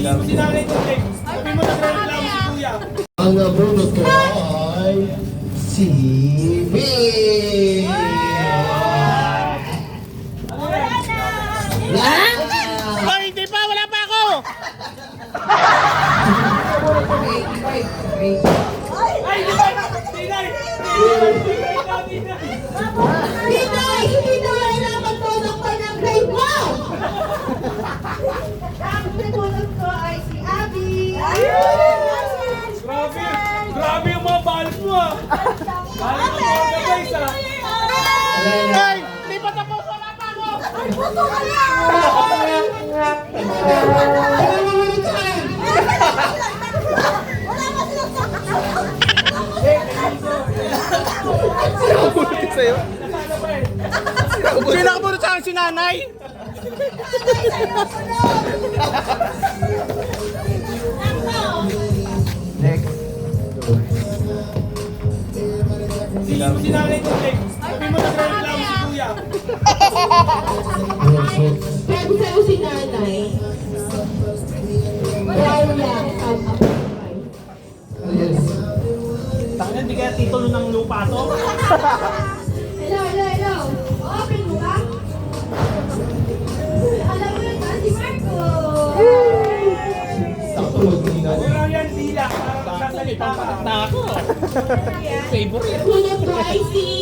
Sinanay ko, James. Sabi mo nagre-reklamo si Kuya. Ang nabunod ko ay si B. Hoy, hindi pa! Wala pa ako! Ay, di ba? Tinay! Tinay! Hindi na kailangan tulog pa ng grade 1! Ang tulog ko ay si Abby! Grabe! Grabe yung mga balot mo ah! Balot mo mga guys ah! Ay! Di pa tapos! Wala pa ako! Ay, puto ka na! Wala pa silang Nakabunod sa'yo? Sino nakabunod sa akin? Si nanay? Si nanay ko, James. Sabi mo nagre-reklamo si Kuya. Sabi sa'yo si nanay. Wow lang ang apapay. Tangan, di kaya titulo ng lupa to? Hello. Open mo ba? Alam mo yun, si Marco. Wala yan, dila. Parang sasalita ka. ako. Favorite. Hulog ko ay si